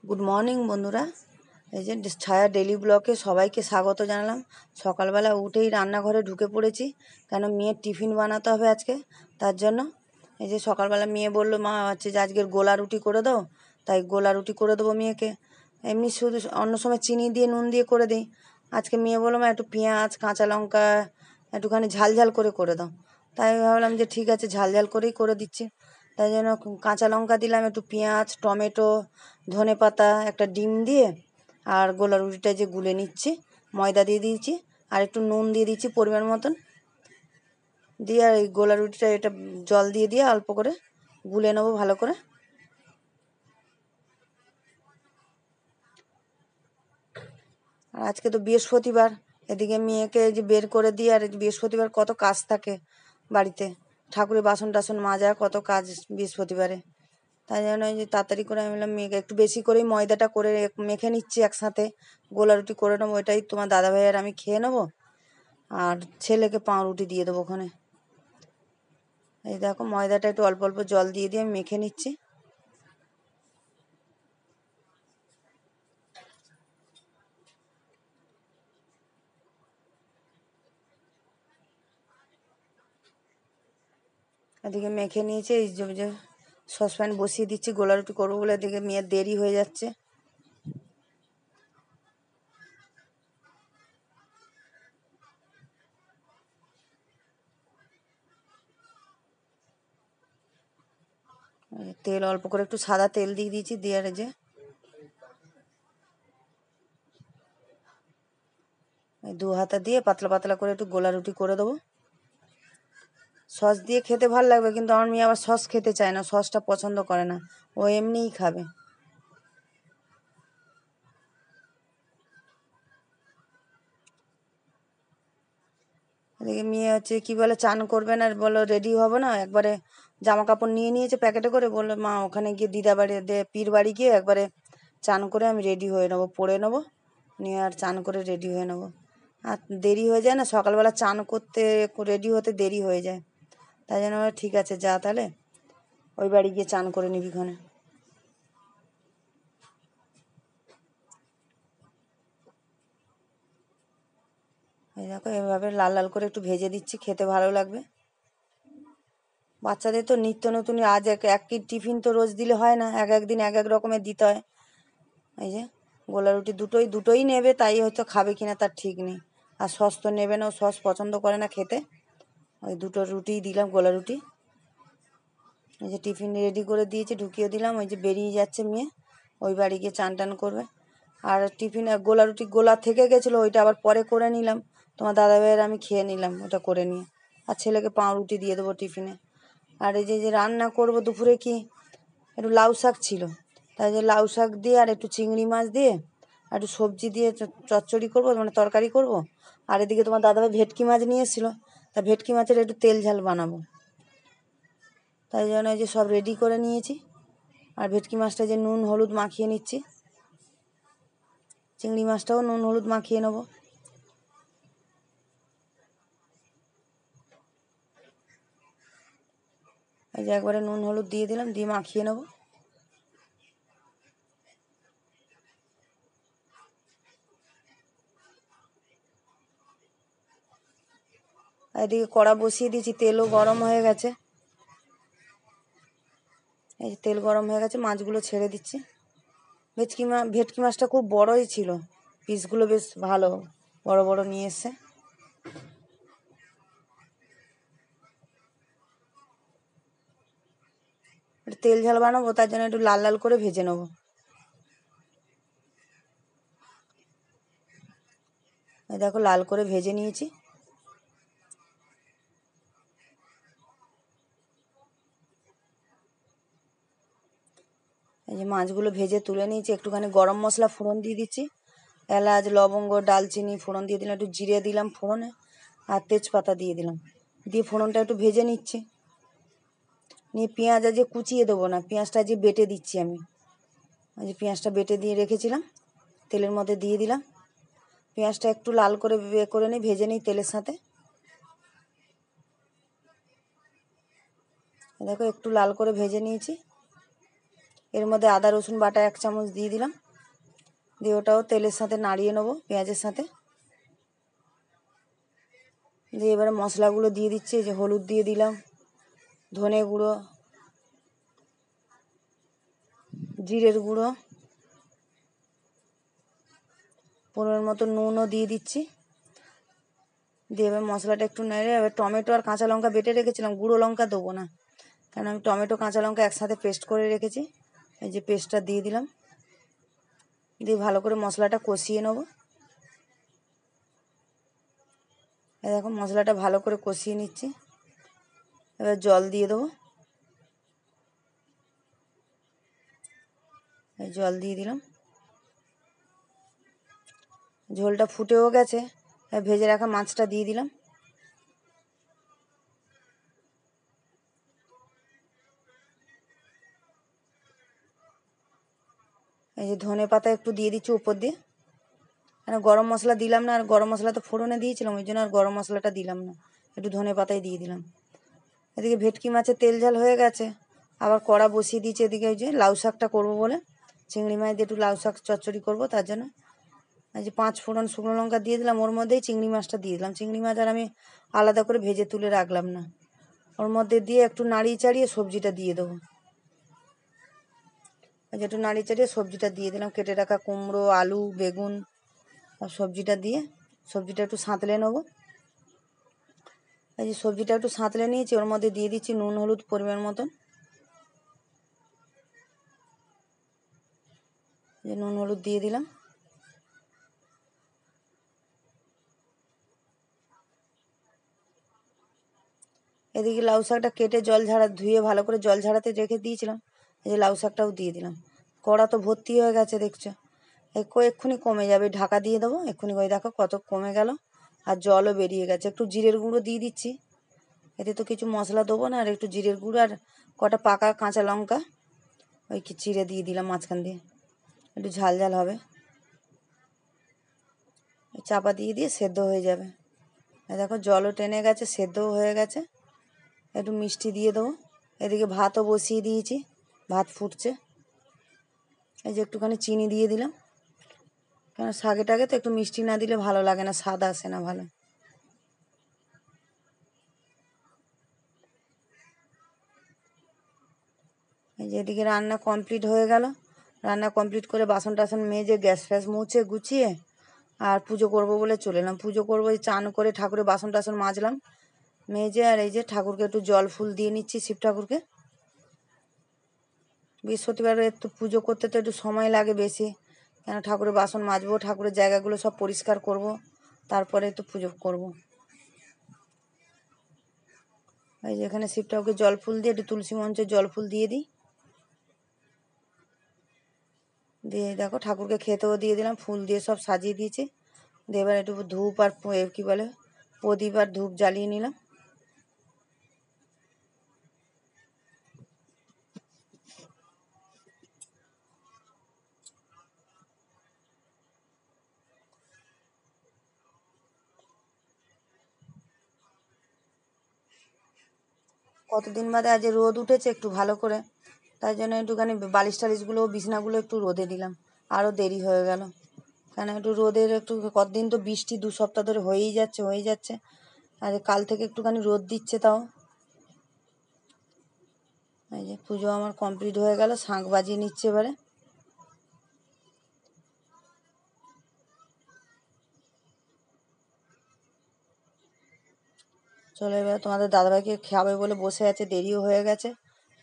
Good morning বন্ধুরা। এই যে ছায়া ডেলি ব্লকে সবাইকে স্বাগত জানালাম। সকালবেলা উঠেই রান্নাঘরে ঢুকে পড়েছি, কেন মেয়ের টিফিন বানাতে হবে আজকে, তার জন্য। এই যে সকালবেলা মেয়ে বললো, মা হচ্ছে যে আজকের গোলা রুটি করে দাও, তাই গোলা রুটি করে দেবো মেয়েকে। এমনি শুধু অন্য সময় চিনি দিয়ে নুন দিয়ে করে দিই, আজকে মেয়ে বললো মা একটু পেঁয়াজ কাঁচা লঙ্কা একটুখানি ঝাল ঝাল করে দাও। তাই ভাবলাম যে ঠিক আছে, ঝাল ঝাল করেই করে দিচ্ছি। তাই জন্য কাঁচা লঙ্কা দিলাম, একটু পেঁয়াজ, টমেটো, ধনেপাতা, একটা ডিম দিয়ে আর গোলা রুটিটা যে গুলে নিচ্ছি, ময়দা দিয়ে দিয়েছি আর একটু নুন দিয়ে দিচ্ছি পরিমাণ মতন, দিয়ে আর এই গোলা রুটিটা এটা জল দিয়ে দিয়ে অল্প করে গুলে নেবো ভালো করে। আর আজকে তো বৃহস্পতিবার, এদিকে মেয়েকে যে বের করে দিয়ে, আর বৃহস্পতিবার কত কাজ থাকে বাড়িতে, ঠাকুরের বাসন টাসন মাজা, কত কাজ বৃহস্পতিবারে। তাই জন্য এই যে তাড়াতাড়ি করে আমি বললাম মেয়েকে একটু বেশি করেই ময়দাটা করে মেখে নিচ্ছি, একসাথে গোলা রুটি করে নেবো। ওইটাই তোমার দাদাভাই আর আমি খেয়ে নেবো, আর ছেলেকে পাউরুটি দিয়ে দেবো ওখানে। এই দেখো ময়দাটা একটু অল্প অল্প জল দিয়ে দিয়ে আমি মেখে নিচ্ছি। এদিকে মেখে নিয়েছি, এই যে সসপ্যান বসিয়ে দিচ্ছি গোলা রুটি করবো বলে, এদিকে মেয়ের দেরি হয়ে যাচ্ছে। তেল অল্প করে একটু সাদা তেল দিয়ে দিয়েছি, দিয়ে আর যে দু হাতা দিয়ে পাতলা পাতলা করে একটু গোলা রুটি করে দেবো। সস দিয়ে খেতে ভালো লাগবে, কিন্তু আমার মেয়ে আবার সস খেতে চায় না, সসটা পছন্দ করে না, ও এমনিই খাবে। এদিকে মেয়ে হচ্ছে কি বলে, চান করবে না, বলো রেডি হবো না, একবারে জামা কাপড় নিয়ে নিয়েছে প্যাকেটে করে, বললো মা ওখানে গিয়ে দিদা বাড়ি পীর বাড়ি গিয়ে একবারে চান করে আমি রেডি হয়ে নেবো, পরে নেবো, নিয়ে আর চান করে রেডি হয়ে নেবো। আর দেরি হয়ে যায় না সকালবেলা চান করতে, রেডি হতে দেরি হয়ে যায়। তাই জন্য ঠিক আছে যা তাহলে ওই বাড়ি গিয়ে চান করে নিবি ওখানে। এই দেখো এভাবে লাল লাল করে একটু ভেজে দিচ্ছি, খেতে ভালো লাগবে। বাচ্চাদের তো নিত্য নতুন, আজ একই টিফিন তো রোজ দিলে হয় না, এক এক দিন এক এক রকমের দিতে হয়। এই যে গোলা রুটি দুটোই নেবে, তাই হয়তো খাবে কিনা তার ঠিক নেই। আর সস তো নেবে না, ও সস পছন্দ করে না খেতে। ওই দুটো রুটিই দিলাম, গোলা রুটি। এই যে টিফিন রেডি করে দিয়েছি, ঢুকিয়ে দিলাম। ওই যে বেরিয়ে যাচ্ছে মেয়ে, ওই বাড়ি গিয়ে চান টান করবে। আর টিফিন গোলা রুটি গোলা থেকে গেছিলো, ওইটা আবার পরে করে নিলাম, তোমার দাদাভাইয়ের আমি খেয়ে নিলাম ওটা করে নিয়ে। আর ছেলেকে পাউরুটি দিয়ে দেবো টিফিনে। আর এই যে রান্না করব দুপুরে, কি একটু লাউ শাক ছিল, তাই যে লাউ শাক দিয়ে আর একটু চিংড়ি মাছ দিয়ে আর একটু সবজি দিয়ে চচ্চড়ি করবো, মানে তরকারি করব। আর এদিকে তোমার দাদাভাই ভেটকি মাছ নিয়ে এসেছিলো, তা ভেটকি মাছের একটু তেল ঝাল বানাবো। তাই জন্য এই যে সব রেডি করে নিয়েছি। আর ভেটকি মাছটা যে নুন হলুদ মাখিয়ে নিচ্ছি, চিংড়ি মাছটাও নুন হলুদ মাখিয়ে নেবো। এই যে একবারে নুন হলুদ দিয়ে দিলাম, দিয়ে মাখিয়ে নেবো। আর এদিকে কড়া বসিয়ে দিয়েছি, তেলও গরম হয়ে গেছে। এই যে তেল গরম হয়ে গেছে, মাছগুলো ছেড়ে দিচ্ছি। ভেটকি মাছটা খুব বড়ই ছিল, পিসগুলো বেশ ভালো বড় বড় নিয়ে এসছে। একটু তেল ঝাল বানাবো, তার জন্য একটু লাল লাল করে ভেজে নেবো। এই দেখো লাল করে ভেজে নিয়েছি। এই যে মাছগুলো ভেজে তুলে নিয়েছি, একটুখানি গরম মশলা ফোড়ন দিয়ে দিচ্ছি, এলাচ লবঙ্গ ডালচিনি ফোড়ন দিয়ে দিলাম, একটু জিরে দিলাম ফোড়নে, আর তেজপাতা দিয়ে দিলাম, দিয়ে ফোড়নটা একটু ভেজে নিচ্ছি। নিয়ে পেঁয়াজ আজকে কুচিয়ে দেবো না, পেঁয়াজটা আজকে বেটে দিচ্ছি আমি। এই যে পেঁয়াজটা বেটে দিয়ে রেখেছিলাম, তেলের মধ্যে দিয়ে দিলাম। পেঁয়াজটা একটু লাল করে করে নিই, ভেজে নিই তেলের সাথে। দেখো একটু লাল করে ভেজে নিয়েছি। এর মধ্যে আদা রসুন বাটা 1 চামচ দিয়ে দিলাম, দিয়ে ওটাও তেলের সাথে নাড়িয়ে নেবো পেঁয়াজের সাথে। দিয়ে এবারে মশলাগুলো দিয়ে দিচ্ছি। এই যে হলুদ দিয়ে দিলাম, ধনে গুঁড়ো, জিরের গুঁড়ো, পরিমাণ মতো নুনও দিয়ে দিচ্ছি। দিয়ে এবার মশলাটা একটু নেড়ে এবার টমেটো আর কাঁচা লঙ্কা বেটে রেখেছিলাম, গুঁড়ো লঙ্কা দেবো না, কারণ আমি টমেটো কাঁচা লঙ্কা একসাথে পেস্ট করে রেখেছি। এই যে পেস্টটা দিয়ে দিলাম, দিয়ে ভালো করে মশলাটা কষিয়ে নেব। এই দেখো মশলাটা ভালো করে কষিয়ে নিচ্ছি। এবার জল দিয়ে দেবো, জল দিয়ে দিলাম। ঝোলটা ফুটেও গেছে, ভেজে রাখা মাছটা দিয়ে দিলাম। এই যে ধনে পাতা একটু দিয়ে দিচ্ছি উপর দিয়ে, কেন গরম মশলা দিলাম না, আর গরম মশলা তো ফোড়নে দিয়েছিলাম, ওই জন্য আর গরম মশলাটা দিলাম না, একটু ধনে পাতাই দিয়ে দিলাম। এদিকে ভেটকি মাছের তেল ঝাল হয়ে গেছে, আবার কড়া বসিয়ে দিয়েছি। এদিকে ওই যে লাউ শাকটা করবো বলে, চিংড়ি মাছ দিয়ে একটু লাউ শাক চচ্চড়ি করবো, তার জন্য এই যে 5 ফোড়ন শুকনো লঙ্কা দিয়ে দিলাম, ওর মধ্যেই চিংড়ি মাছটা দিয়ে দিলাম। চিংড়ি মাছ আর আমি আলাদা করে ভেজে তুলে রাখলাম না, ওর মধ্যে দিয়ে একটু নাড়িয়ে চাড়িয়ে সবজিটা দিয়ে দেবো। একটু নাড়িয়ে চাড়িয়ে সবজিটা দিয়ে দিলাম, কেটে রাখা কুমড়ো, আলু, বেগুন, আর সবজিটা দিয়ে সবজিটা একটু সাঁতলে নেবো। এই যে সবজিটা একটু সাঁতলে নিয়েছি, ওর মধ্যে দিয়ে দিচ্ছি নুন হলুদ পরিমাণ মতন। যে নুন হলুদ দিয়ে দিলাম। এদিকে লাউ শাকটা কেটে ধুয়ে ভালো করে জল ঝাড়াতে রেখে দিয়েছিলাম, এই যে লাউ শাকটাও দিয়ে দিলাম। কড়া তো ভর্তি হয়ে গেছে দেখছো, এক্ষুনি কমে যাবে, ঢাকা দিয়ে দেবো এক্ষুনি। ওই দেখো কত কমে গেল, আর জলও বেরিয়ে গেছে। একটু জিরের গুঁড়ো দিয়ে দিচ্ছি, এতে তো কিছু মশলা দেবো না, আর একটু জিরের গুঁড়ো আর কটা পাকা কাঁচা লঙ্কা ওই কি চিড়ে দিয়ে দিলাম মাঝখান দিয়ে, একটু ঝাল ঝাল হবে। চাপা দিয়ে দিয়ে সেদ্ধ হয়ে যাবে। দেখো জলও টেনে গেছে, সেদ্ধও হয়ে গেছে। একটু মিষ্টি দিয়ে দেবো। এদিকে ভাতও বসিয়ে দিয়েছি, ভাত ফুটছে। এই যে একটুখানি চিনি দিয়ে দিলাম, কেন শাকেটাকে তো একটু মিষ্টি না দিলে ভালো লাগে না, স্বাদ আসে না ভালো। এই যে এদিকে রান্না কমপ্লিট হয়ে গেল। রান্না কমপ্লিট করে বাসন টাসন মেজে গ্যাস ফ্যাস মুছে গুছিয়ে আর পুজো করব বলে চলে এলাম। পুজো করবো, চান করে ঠাকুরের বাসন টাসন মাজলাম মেজে, আর এই যে ঠাকুরকে একটু জল ফুল দিয়ে নিচ্ছি, শিব ঠাকুরকে। বৃহস্পতিবারে একটু পুজো করতে তো একটু সময় লাগে বেশি, কেন ঠাকুরের বাসন মাজবো, ঠাকুরের জায়গাগুলো সব পরিষ্কার করব, তারপরে একটু পুজো করব। এই যে এখানে শিব ঠাকুরকে জল ফুল দিয়ে একটু তুলসী মঞ্চে জল ফুল দিয়ে দিই। দিয়ে দেখো ঠাকুরকে খেতেও দিয়ে দিলাম, ফুল দিয়ে সব সাজিয়ে দিয়েছি। দিয়ে এবার একটু ধূপ আর কী বলে প্রদীপ আর ধূপ জ্বালিয়ে নিলাম। কতদিন বাদে আজ রোদ উঠেছে একটু ভালো করে, তাই জন্য একটুখানি বালিশ টালিশগুলো বিছনাগুলো একটু রোদে দিলাম, আরও দেরি হয়ে গেল। কেন একটু রোদের একটু, কতদিন তো বৃষ্টি 2 সপ্তাহ ধরে হয়েই যাচ্ছে, আর কাল থেকে একটুখানি রোদ দিচ্ছে তাও। এই যে পুজো আমার কমপ্লিট হয়ে গেল, শাঁখ বাজিয়ে নিচ্ছে এবারে। চলো এবার তোমাদের দাদাভাইকে খাবে বলে বসে আছে, দেরিও হয়ে গেছে,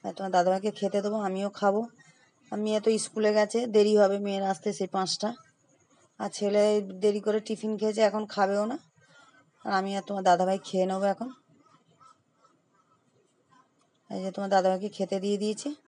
তোমার দাদাভাইকে খেতে দেবো, আমিও খাবো। আমি এত স্কুলে গেছে, দেরি হবে মেয়ের আসতে সেই 5টা, আর ছেলে দেরি করে টিফিন খেয়েছে, এখন খাবেও না। আর আমি আর তোমার দাদাভাই খেয়ে নেবো এখন। এই যে তোমার দাদাভাইকে খেতে দিয়ে দিয়েছি।